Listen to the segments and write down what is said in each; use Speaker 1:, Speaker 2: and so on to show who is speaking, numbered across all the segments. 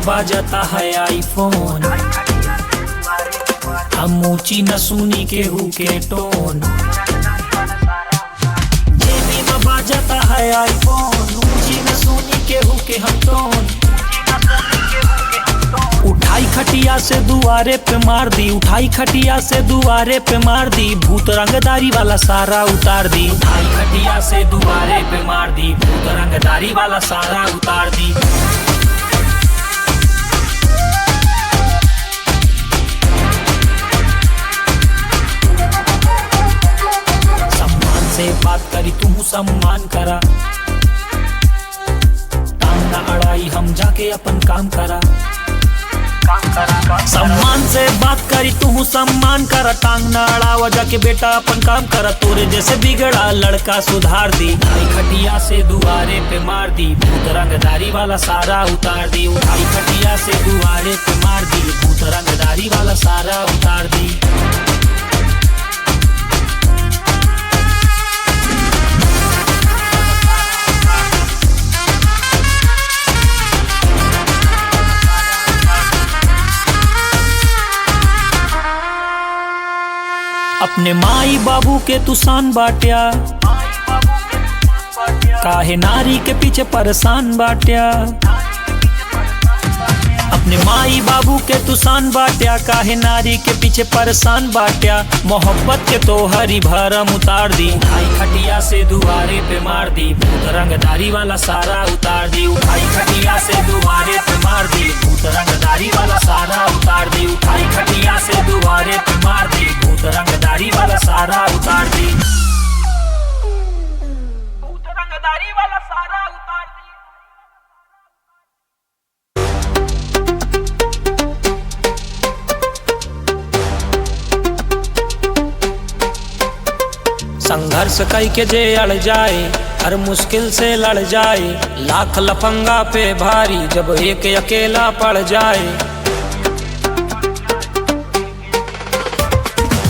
Speaker 1: बाजता है आईफोन, हम ऊंची न सुनी केहू के टोन। जेबी में बाजता है आईफोन, ऊंची न सुनी केहू के हम टोन। उठाई खटिया से दुआरे पे मार दी, उठाई खटिया से दुआरे पे मार दी, भूत रंगदारी वाला सारा उतार दी। उठाई खटिया से दुआरे पे मार दी, भूत रंगदारी वाला सारा उतार दी। सम्मान से बात करी तू सम्मान करा, टांग ना अड़ाई हम जाके अपन काम करा। सम्मान से बात करी तू सम्मान करा, टांग ना अड़ावा जाके बेटा अपन काम करा। तोरे जैसे बिगड़ा लड़का सुधार दी, उठाई खटिया से दुआरे पे मार दी, भूत रंगदारी वाला सारा उतार दी। उठाई खटिया से दुआरे पे मार दी, भूत रंगदारी वाला सारा उतार दी। अपने माई बाबू के तू शान बाटिया, काहे नारी के पीछे परेशान बाटिया। अपने माई बाबू के तू शान बाटिया, काहे नारी के पीछे परेशान बाटिया। मोहब्बत के तो हरी भरम उतार दी, उठाई खटिया से दुआरे पे मार दी, भूत रंगदारी वाला सारा उतार दी। उठाई खटिया से दुआरे पे मार दी, भूत रंगदारी वाला सारा उतार दी। उठाई खटिया से दुआरे पे मार दी, भूत रंगदारी वाला सारा उतार दी। भूत रंगदारी वाला सारा उतार दी। संघर्ष कई के जे अड़ जाए, हर मुश्किल से लड़ जाए, लाख लफंगा पे भारी जब एक अकेला पड़ जाए।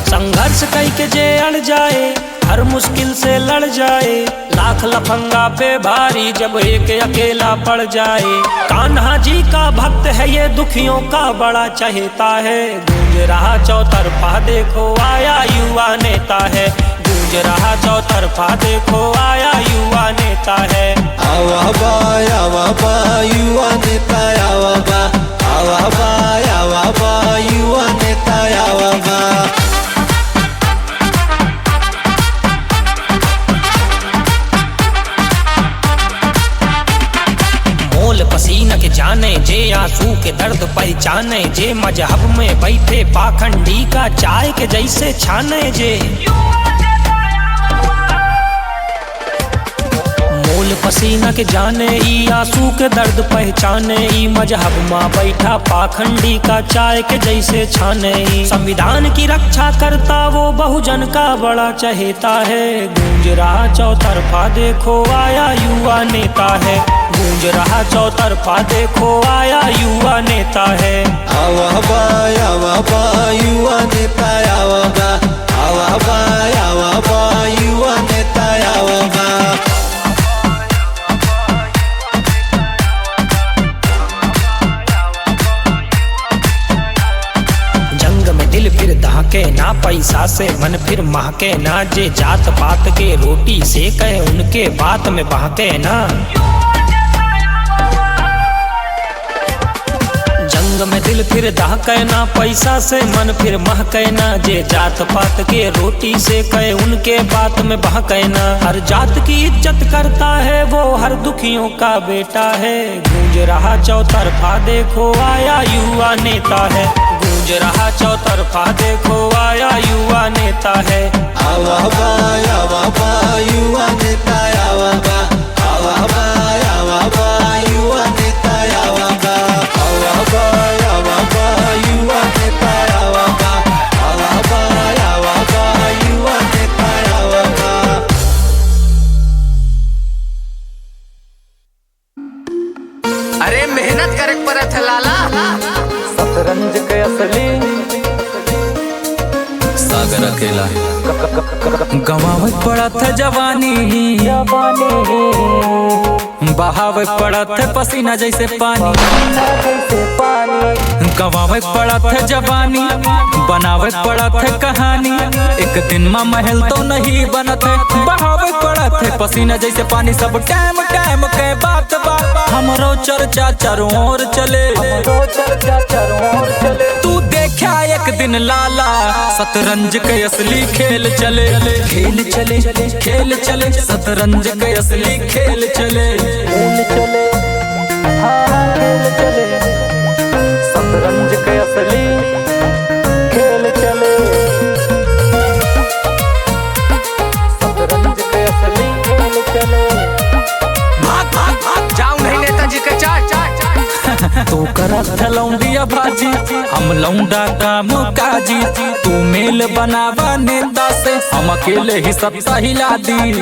Speaker 1: संघर्ष कई के जे अड़ जाए, हर मुश्किल से लड़ जाए, लाख लफंगा पे भारी जब एक अकेला पड़ जाए। कान्हा जी का भक्त है ये, दुखियों का बड़ा चहेता है, गूंज रहा चौतरफा देखो आया युवा नेता है। गूंज रहा चौतरफा देखो आया युवा नेता है।
Speaker 2: आवा बा युवा नेता आवा बा, आवा बा युवा नेता आवा बा।
Speaker 1: मोल पसीना के जाने, जे आंसू के दर्द पहचाने, जे मजहब में बैठे पाखंडी का चाय के जैसे छाने। जे मोल पसीना के जाने, ई आंसू के दर्द पहचाने, ई मजहब में बैठा पाखंडी का चाय के जैसे छाने। संविधान की रक्षा करता वो बहुजन का बड़ा चहेता है। गूंज रहा चौतरफा देखो आया युवा नेता है। गूंज रहा चौतरफा देखो आया युवा नेता है।
Speaker 2: आवा बा युवा नेता आवा बा, आवा बा युवा नेता आवा बा।
Speaker 1: जंग में दिल फिर दहके ना, पैसा से मन फिर महके ना, जे जात पात के रोटी सेके उनके बात में बहके ना। जंग में दिल फिर दहके ना, पैसा से मन फिर महके ना, जे जात पात के रोटी से कहे उनके बात में बहके ना। हर जात की इज्जत करता है वो, हर दुखियों का बेटा है। गूंज रहा चौतरफा देखो आया युवा नेता है। गूंज रहा चौतरफा देखो आया युवा नेता है।
Speaker 2: आवा बा युवा नेता आवा बा, आवा बा युवा नेता आवा बा। आवा बा युवा नेता आवा बा, आवा बा युवा नेता आवा बा।
Speaker 3: अरे मेहनत करे पड़त है लाला,
Speaker 4: शतरंज के असली
Speaker 3: सागर अकेला
Speaker 4: गवावत पड़ा था जवानी।
Speaker 5: बहावे पड़त है पसीना जैसे पानी, गवावे पड़त है जवानी, बनावे पड़त है कहानी। एक दिन में महल तो नहीं बनत है, बहावे पड़त है पसीना जैसे पानी। सब टाइम टाइम के बात बात हमरो चर्चा चारों ओर चले। तू देखा एक दिन लाला शतरंज के असली खेल चले। खेल चले खेल चले शतरंज के असली खेल चले।
Speaker 4: खेल चले, हाँ खेल चले, शतरंज के असली खेल चले, शतरंज के असली खेल चले।
Speaker 3: भाग भाग भाग जाऊं नहीं नेताजी के चाट चाट चाट।
Speaker 5: तू करत लौंडिया भाजी, हम लौंडा काम काजी। तू मेल बनावा नेता से, हम अकेले ही सत्ता हिला दी।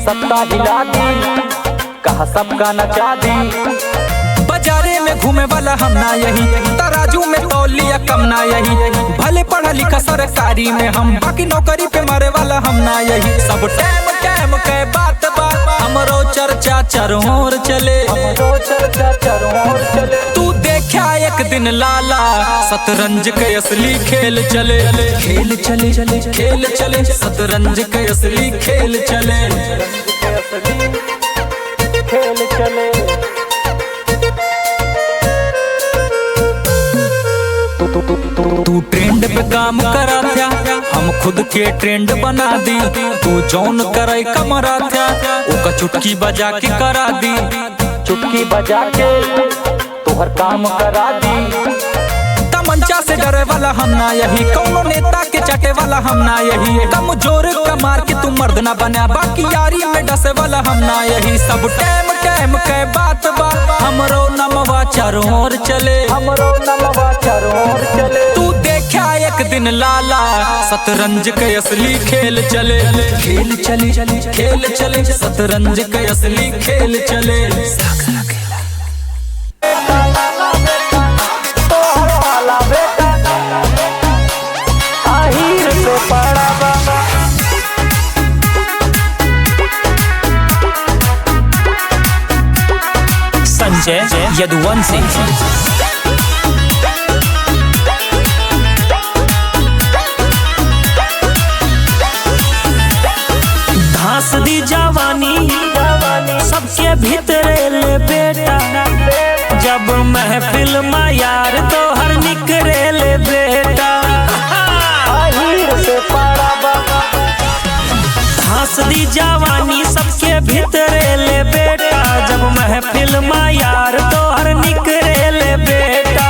Speaker 4: सत्ता हिला दी, कहा सबका नचा दी।
Speaker 5: बाजारे में घूमे वाला हम ना यही, तराजू में तौलिया कम ना यही। भले पढ़ा लिखा सरकारी में हम, बाकी नौकरी पे मारे वाला हम ना यही। सब टाइम टाइम के बात बात हमरो चर्चा चारों ओर चले। तू देखा एक दिन लाला शतरंज के असली खेल चले। खेल चले खेल चले शतरंज के असली खेल चले।
Speaker 4: खेल चले,
Speaker 5: तू ट्रेंड पे काम करा था, हम खुद के ट्रेंड बना दी। तू जौन करे कमरा था, उका चुटकी बजा के करा दी।
Speaker 4: चुटकी बजा के तोहर काम करा दी।
Speaker 5: तमंचा से डरे वाला हम ना यही, कौनो नेता के चाटे वाला हम ना यही। कमजोर का मार के तू मर्द ना बना, बाकी यारी में डसे वाला हम ना यही। सब टाइम टाइम के बात बात हमरो नमवा चारों ओर चले।
Speaker 4: हमरो नमवा चारों ओर चले।
Speaker 5: तू देखा एक दिन लाला शतरंज के असली खेल चले। खेल चले खेल चले शतरंज के असली खेल चले।
Speaker 4: तोहर वाला बेटा आहिर से पड़ा बाबा।
Speaker 1: संजय यदुवंशी। धास दी जवानी सबके भीतरे ले बेटा, जब महफिल में यार तो हर निकरे ले बेटा।
Speaker 4: आहिर से पड़ा बाबा।
Speaker 1: धास दी जवानी सबके भीतरे ले बेटा, जब महफिल में यार तो हर निकरे ले बेटा।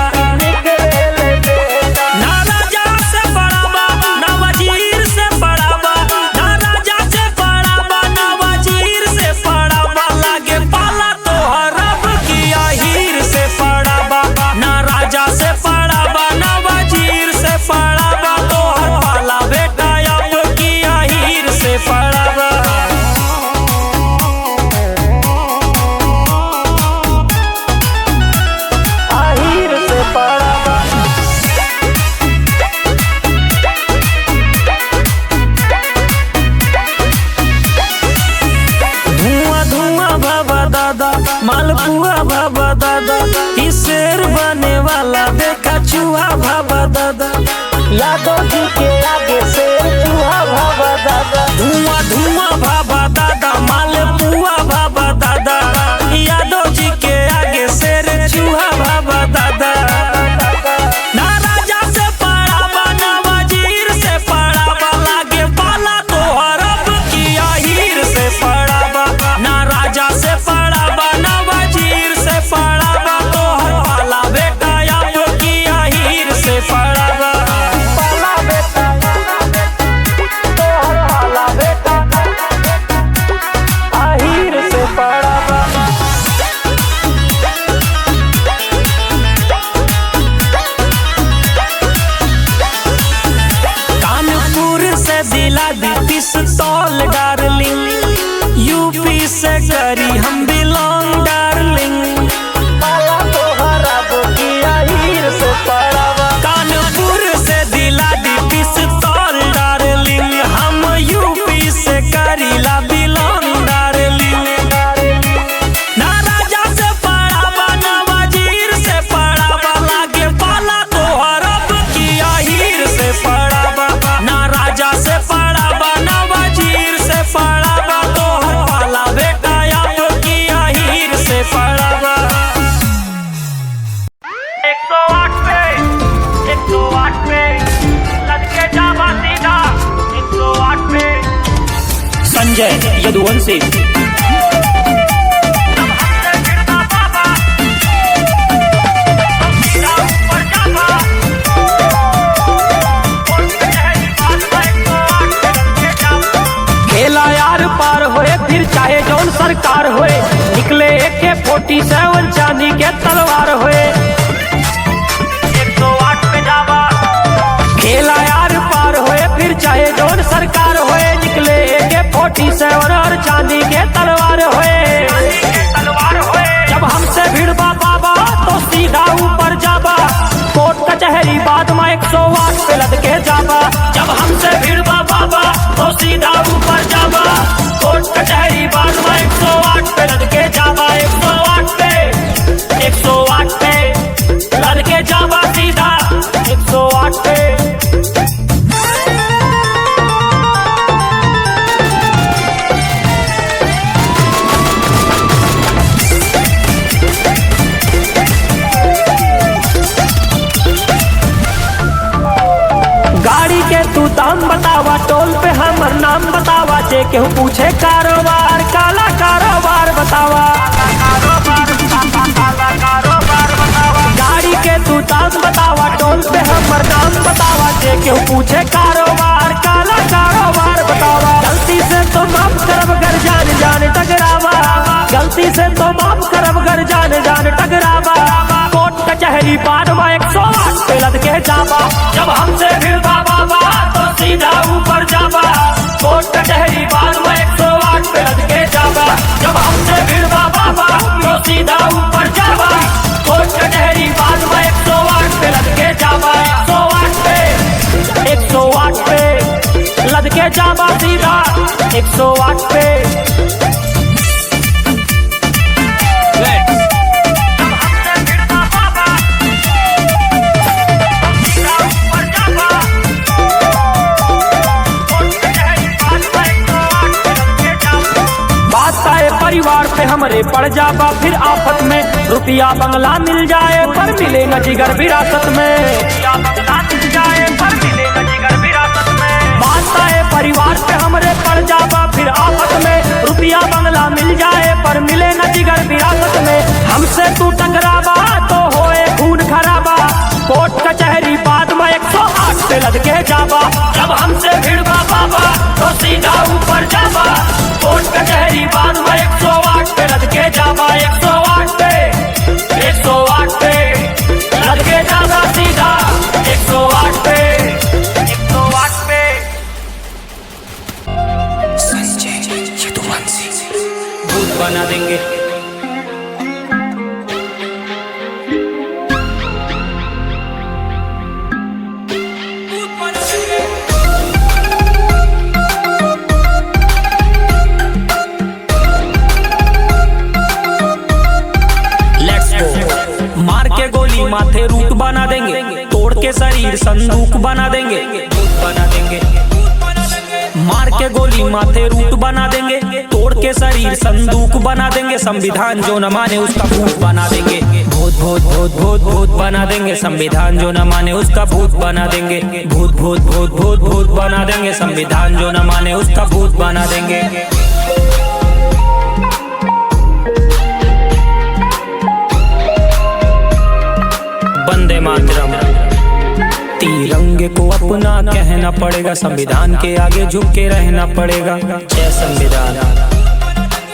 Speaker 1: ना राजा से बड़ा बा, ना वजीर से बड़ा बा, ना राजा से बड़ा बा, ना वजीर से बड़ा बा। लागे पाला तो हरब की आहिर से बड़ा बा, ना राजा से बड़ा बा, ना वजीर से बड़ा बा। तो हर पाला बेटा अब की आहिर से बड़ा बा।
Speaker 4: आहिर से पड़ा बाबा।
Speaker 1: धुआं धुआं बाबा दादा, मालपुआ बाबा दादा, ई शेर बने वाला देखा चूहा बाबा दादा।
Speaker 4: यादव जी के आगे से चूहा बाबा दादा।
Speaker 1: धुआं धुआं बाबा दादा, मालपुआ बाबा दादा, यादव जी के आगे शेर चूहा बाबा दादा। ना राजा से पड़ा बा, ना वजीर से पड़ा बा, लागे पाला तो हरब की आहिर से पड़ा बा। ना राजा से पड़ा बा, ना वजीर से पड़ा बा, तो हर पाला बेटा अब की आहिर से पड़ा बा।
Speaker 4: पाला बेटा
Speaker 1: संजय यदुवंशी। खेला यार पार होए फिर चाहे जौन सरकार होए, निकले AK-47 चांदी के तलवार होए। 108 पे जावा खेला यार पार होए फिर चाहे जौन सरकार होए, निकले AK-47 और चांदी के तलवार होए। जब हमसे भिड़बा बाबा तो सीधा ऊपर जाबा, कोर्ट कचहरी बाद में 108 पे लद के जाबा। जब हमसे भिड़बा बाबा तो सीधा ऊपर जाबा, कोर्ट कचहरी बाद में 108 पे लद के जाबा। 108 पे लद के जाबा सीधा 108 पे। गाड़ी के तू दाम बतावा, टोल पे हमर नाम बतावा, जे केहू पूछे कारोबार काला कारोबार बतावा। गाड़ी के तू दाम बतावा, टोल पे हमर नाम बतावा, जे केहू पूछे कारोबार काला कारोबार बतावा। गलती से तो माफ करब गर जान जान टकरावा, गलती से तो माफ करब गर जान जान टकरावा। कोर्ट कचहरी बाद में 108 पे लद के जाबा। जब हमसे भिड़बा बाबा तो सीधा ऊपर जाबा, कोर्ट कचहरी बाद में 108 पे लद के जाबा। जब हमसे भिड़बा बाबा तो सीधा ऊपर जाबा, कोर्ट कचहरी बाद में 108 पे लद के जाबा। 108 पे लद के जाबा सीधा 108 पे। परिवार पे हमरे पड़ जाबा फिर आफत में, रुपया बंगला मिल जाए पर मिले न जिगर विरासत में। बात आए परिवार पे हमरे पड़ जाबा फिर आफत में, रुपया बंगला मिल जाए पर मिले न जिगर विरासत में। हमसे तू टकराबा तो होए खून खराबा, कोर्ट कचहरी बाद में 108 पे लद के जाबा। जब हमसे भिड़बा बाबा तो सीधा ऊपर जाबा, कोर्ट कचहरी बाद में 108 पे लद के जाबा। 108 पे लद के जाबा सीधा 108 पे। 108 पे संजय यदुवंशी भूत बना देंगे। मार के गोली माथे रूट बना देंगे, तोड़ के शरीर संदूक बना देंगे। बना देंगे मार के गोली माथे रूट बना देंगे, तोड़ के शरीर संदूक बना देंगे। संविधान जो न माने उसका भूत बना देंगे। भूत भूत भूत भूत भूत बना देंगे, संविधान जो न माने उसका भूत बना देंगे। भूत भूत भूत भूत भूत बना देंगे, संविधान जो न माने उसका भूत बना देंगे। वंदे मातरम। तिरंगे को अपना कहना पड़ेगा, संविधान के आगे झुक के रहना पड़ेगा। जय संविधान।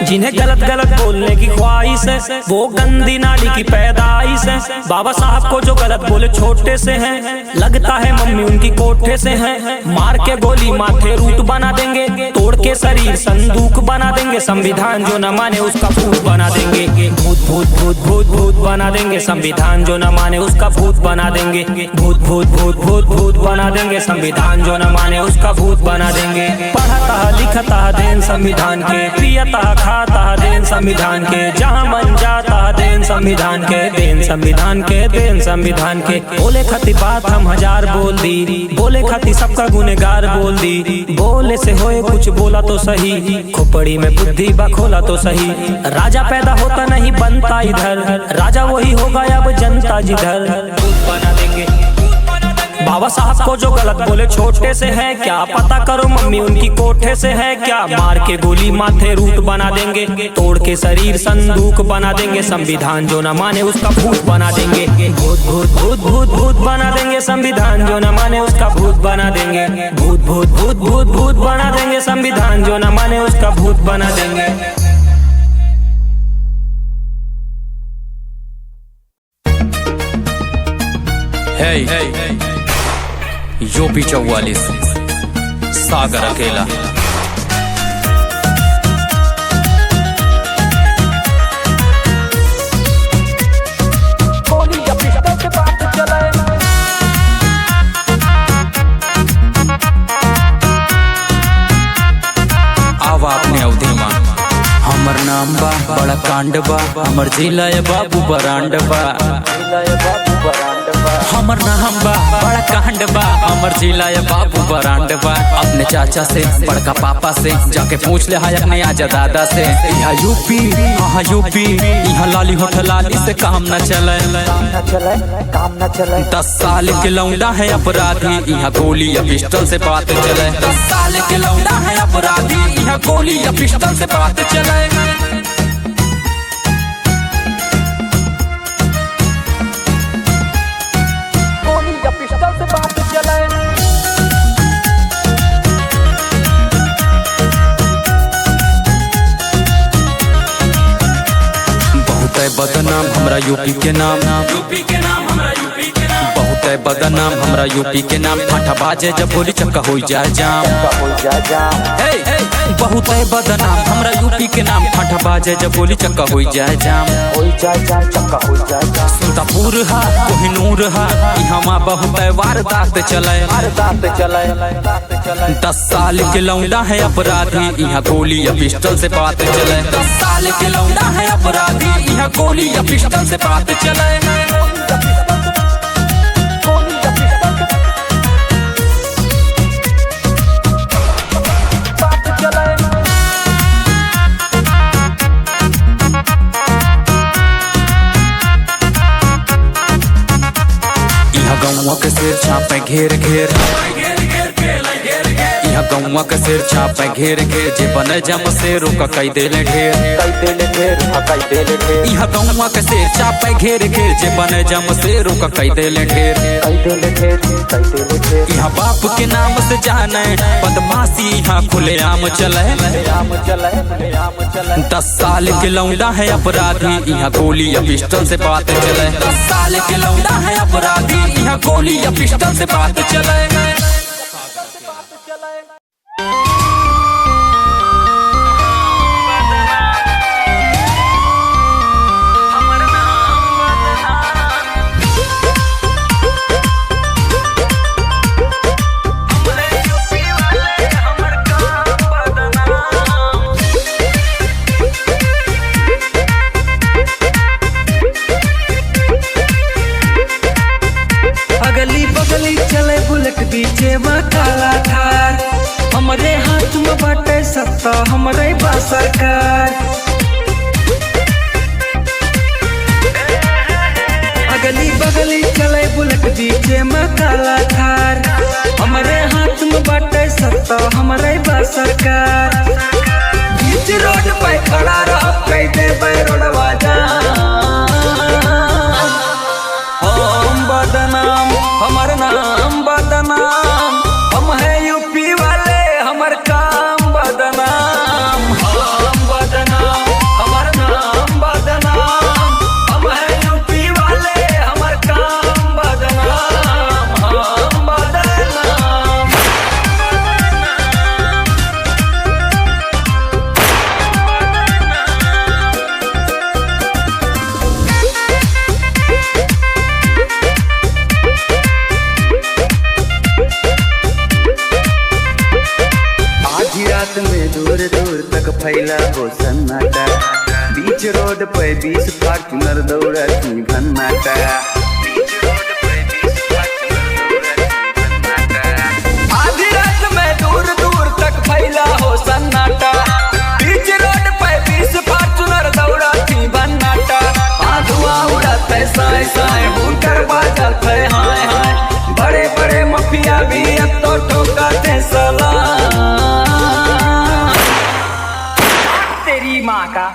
Speaker 1: जिन्हें गलत गलत बोलने की ख्वाहिश है वो गंदी नाली की पैदाइश है। बाबा साहब को जो गलत बोले छोटे से हैं, लगता है मम्मी उनकी कोठे से हैं। मार के गोली माथे रूट बना देंगे, तोड़ के शरीर संदूक बना देंगे। संविधान जो न माने उसका भूत बना देंगे। भूत भूत भूत भूत भूत बना देंगे, संविधान जो न माने उसका भूत बना देंगे। भूत भूत भूत भूत भूत बना देंगे, संविधान जो न माने उसका भूत बना देंगे। पढ़ता लिखता देन संविधान के, पियता खाता देन संविधान के, जहाँ मन जाता देन संविधान के। देन संविधान के, देन संविधान के। बोले खाती बात हम हजार बोल दी, बोले खाती सबका गुनेगार बोल दी। बोले से होए कुछ बोला तो सही, खोपड़ी में बुद्धि बखोला तो सही। राजा पैदा होता नहीं बनता इधर, राजा वही होगा अब जनता जिधर। भूत बना देंगे, बाबा साहब को जो गलत बोले छोटे से है क्या, पता करो मम्मी उनकी कोठे से है क्या। मार के गोली माथे रूट बना देंगे, तोड़ के शरीर संदूक बना देंगे। संविधान जो न माने उसका भूत बना देंगे, भूत भूत भूत भूत भूत बना देंगे। संविधान जो न माने उसका भूत बना देंगे, भूत भूत भूत भूत भूत बना देंगे। संविधान जो न माने उसका भूत बना देंगे।
Speaker 5: यूपी 44 सागर अकेला। आवा अपने अवधि मां हमर नाम बा बड़ा कांड बा, हमर जिला है बाबू बरांड बा। हमर नाम बा बड़ा कांड बा, हमर जिला है बाबू बरांड बा। अपने चाचा से बड़का पापा से जाके पूछ ले हाय अपने आजा दादा से। यहाँ यूपी हाँ यूपी, यहाँ लाली होठ लाली से काम न चले, काम न चले। 10 साल के लौंडा है अपराधी, यहाँ गोली या पिस्टल से बात चले। 10 साल के लौंडा है अपराधी, यहाँ गोली या पिस्टल से बात चले। बदनाम हमरा यूपी के नाम, यूपी के नाम हमरा यूपी के नाम। बहुत है बदनाम हमरा यूपी के नाम, ठाठा बाजे जब बोली चक्का हो जाए जाम। बहुत है बदनाम हमरा यूपी के नाम, ठाठा बाजे जब बोली चक्का हो जाए जाम। सुल्तानपुर हा कोहिनूर हा, यहाँ बहुत है वारदात चले। 10 साल के लौंडा है अपराधी, यहाँ गोली या पिस्टल से बात चले। 10 साल के लौंडा है अपराधी, यहाँ गोली या पिस्टल से बात चले। गौवा के सिर छापे घेर घेर, यहाँ गौवा के सिर छापे घेर घेर। जे बने जम से रोका कई देले ढेर, यहाँ गौवा के सिर छापे घेर घेर। जे बने जम से रोका कई देले ढेर। यहाँ बाप के नाम से जाने बदमाशी, यहाँ खुलेआम चले। 10 साल के लौंडा है अपराधी, यहाँ गोली या पिस्टल से बात चले। 10 साल के लौंडा है अपराधी, यहाँ गोली या पिस्टल से बात चले।
Speaker 6: हमरे हाथ में बाटे सत्ता, हमरे बा सरकार। अगली बगली चले बुलेट बीचे में काला थार। हमरे हाथ में बाटे सत्ता, हमरे बा सरकार। बीच रोड पे खड़ा रह कई दे रोडवा जाम। हम बदनाम हमर नाम बदनाम, हम है यूपी वाले हमर काम बदनाम। हम बदनाम हमर नाम बदनाम, हम है यूपी वाले हमर काम बदनाम। हम बदनाम
Speaker 7: रात में दूर दूर तक फैला हो सन्नाटा। बीच रोड पे 20 फॉर्च्यूनर दौड़ती भन्नाटा।
Speaker 6: आधी रात में दूर दूर तक फैला हो सन्नाटा। बीच रोड पे 20 फॉर्च्यूनर दौड़ती भन्नाटा। धुआं उड़ते साए साए हुटर बाजते हाय हाय। बड़े बड़े
Speaker 5: माँ का।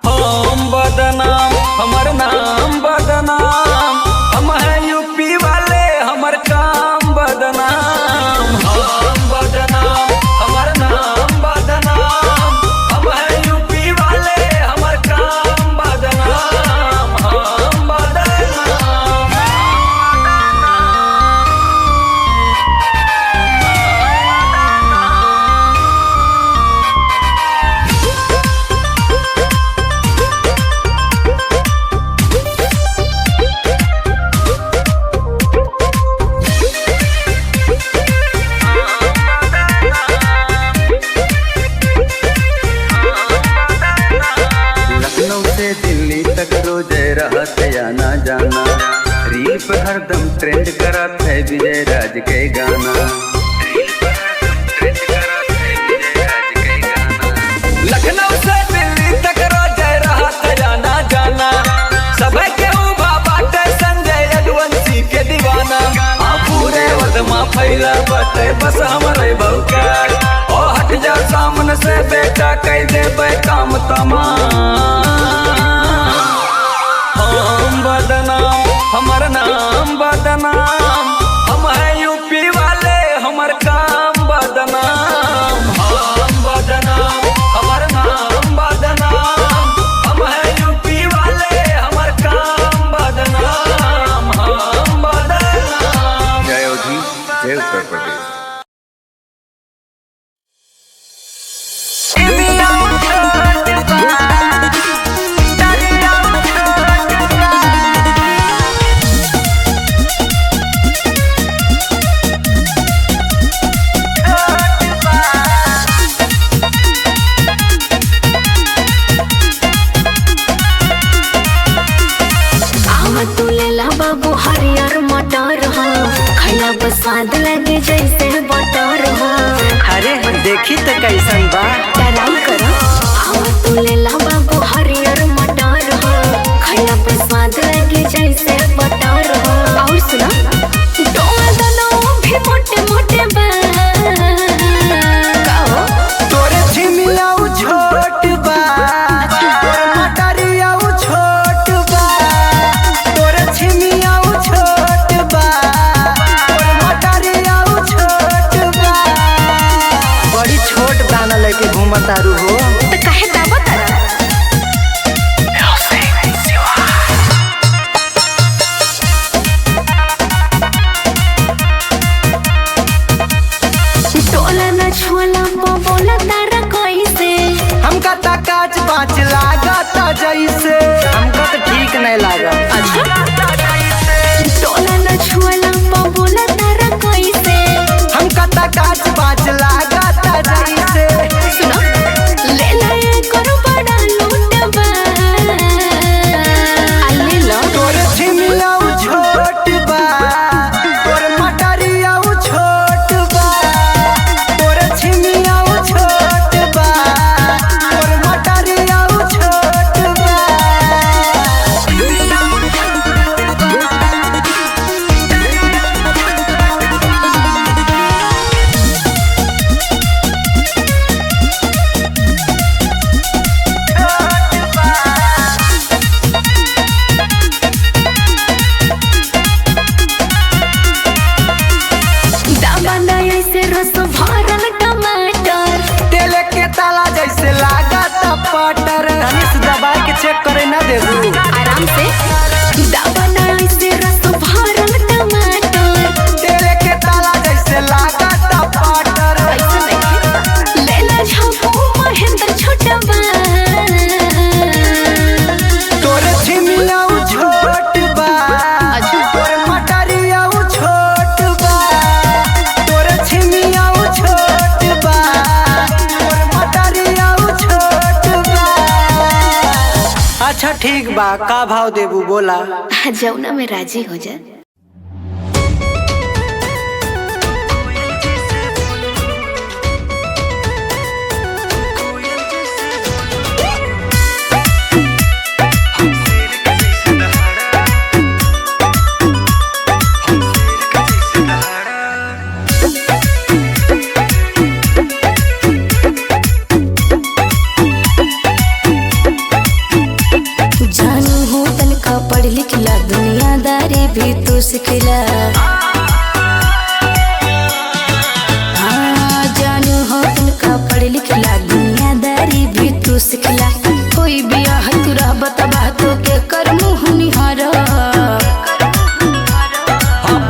Speaker 5: हम बदनाम हमर नाम बदनाम, हम है यूपी वाले हमर काम बदनाम। हम बदनाम हमर नाम बदनाम, हम है यूपी वाले हमर काम बदनाम। हम बदनाम
Speaker 7: लखनऊ से दिल्ली तक रोज रहत आना जाना, रील पे हरदम ट्रेंड करत है विजय राज के गाना।
Speaker 5: लखनऊ से दिल्ली तक रोज रहत जाना जाना, सबे के उभा बाटे संजय यदुवंशी के दीवाना। पूरे वर्धमा फैला बाटे बस हमारे बहुकार, ओ हट जा सामने से बेटा कह देबे काम तमाम। हम बदनाम हमर नाम बदनाम, हम है यूपी वाले हमर काम बदनाम। हम बदनाम हमर नाम बदनाम, हम है यूपी वाले हमर काम बदनाम। हम बदनाम
Speaker 7: जय योगी जय उत्तर प्रदेश।
Speaker 8: बाबू हरियर मटर हो, खैला पर स्वाद लगे जैसे बटर हो।
Speaker 6: अरे देखी तो कैसन बा,
Speaker 8: आराम करो। आओ तू ले ला बाबू हरियर मटर हो, खैला पर स्वाद लगे जैसे बटर हो। और सुना दोनों भी मोटे मोटे बा। कहो
Speaker 6: तोरे छिमिया छोट बा, तोरे मटरिया छोट बा। तोरे छिमिया छोट बा, तोरे मटरिया छोट बा। बड़ी छोट दाना लेके घूमतारू हो,
Speaker 8: तो काहे दावा तारा? टोला न छुअला बोला तारा कैसे?
Speaker 6: हमका ता काच पाँच लागत जैसे, हमका तो ठीक नहीं लागत।
Speaker 8: टोला न छुअला बोला तारा कैसे?
Speaker 6: हमका ता काच पाँच लागत जैसे।
Speaker 8: सुनो ले लाया करो बड़ा लूटबा। ले लो
Speaker 6: तोरे छिमिया छोट बा, तोरे मटरिया छोट बा। तोरे छिमिया छोट बा, तोरे मटरिया छोट बा।
Speaker 8: दाबना ऐसे रस भरल टमाटर।
Speaker 6: तेल के ताला जैसे लागत पटर, धनिस दबा के चेक करे ना देबू।
Speaker 8: आराम से दाबना ऐसे रस भरल टमाटर।
Speaker 6: तेल के ताला जैसे लागत पटर।
Speaker 8: ऐसा नहीं ले ला झपू महेंद्र छोटबा।
Speaker 6: तोरे छिमिया छोट बा, तोरे मटरिया छोट बा। तोरे छिमिया छोट बा, तोरे मटरिया छोट बा। अच्छा ठीक बा, का भाव देबू बोला?
Speaker 8: जौना में राजी हो जा। सिखला। हाँ जानू हो उनका पढ़ लिखला, दुनियादारी भी तू सिखला। कोई बियाह तू रह बतबा तो के कर मुँह निहारा।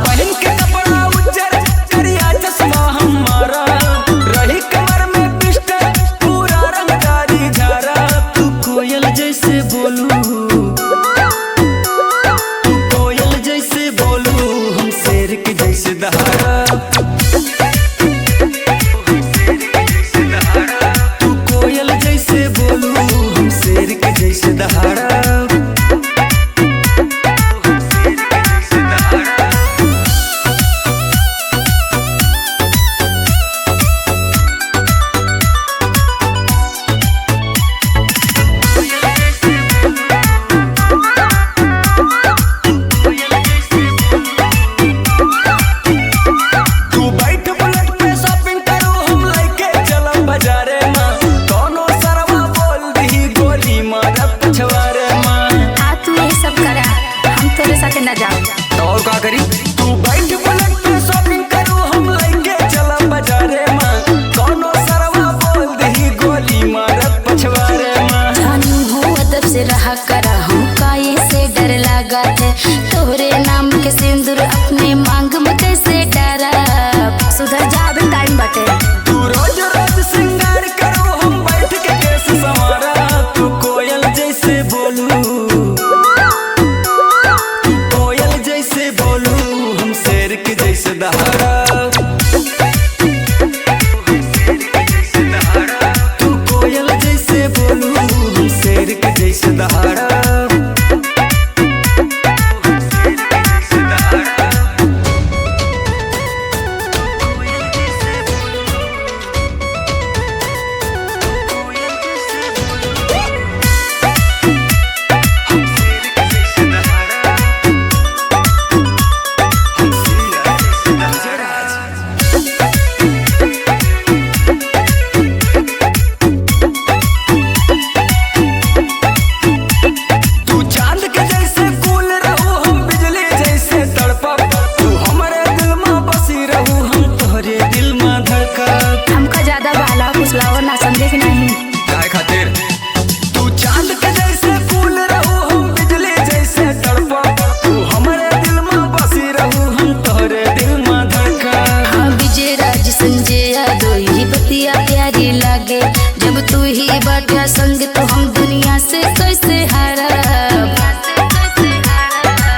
Speaker 6: पहन के कपड़ा उज्जर करिया चश्मा हमारा, रही कमर में पिस्टल पूरा रंगदारी झारा। तू कोयल जैसे बोलू, तू कोयल जैसे बोलू, हम शेर के जैसे दहाड़ा। तू कोयल जैसे बोलू, हम शेर के जैसे दहाड़ा।
Speaker 8: न जाओ
Speaker 6: तो और का करी? तू बैठ बुलेट पे शॉपिंग करू, हम लेके चला बाजारे में। कोनो सरवा बोल दही गोली मारत पछवारे में।
Speaker 8: जानू हो अदब से रहा करा, हम काये से डर लगा है। तोहरे नाम के सिंदूर अपने मांग में कैसे डरा। सुधर जा अभी टाइम बाटे।
Speaker 6: तू रोज रोज सिंगार करू, हम बैठ के केस संवारा। तू कोयल जैसे बोलू, जैसे दहाड़ा। तू कोयल जैसे बोलू, हम शेर के जैसे दहाड़ा।
Speaker 8: ना समझे कि नहीं
Speaker 6: काय खातिर? तू चांद के जैसे फूल रहू, हम बिजली जैसे तड़पा। तू हमारे दिल में बसी रहू, हम तोहरे दिल में धड़का।
Speaker 8: हाँ विजय राज संजय यादव ही बतिया प्यारी लागे। जब तू ही बाटा संग तो हम दुनिया से कैसे हारा।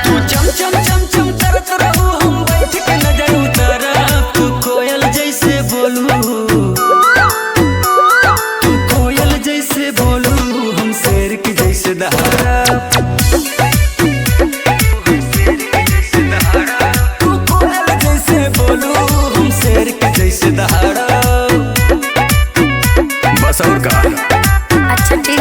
Speaker 6: तू चम चम चम चम तरत रहू, हम बैठ के नजर उतारा। तू कोयल जैसे बोलू, दहाड़ा। तू कोयल जैसे बोलू, हम शेर के जैसे दहाड़ा। बस और का?
Speaker 8: अच्छा ठीक।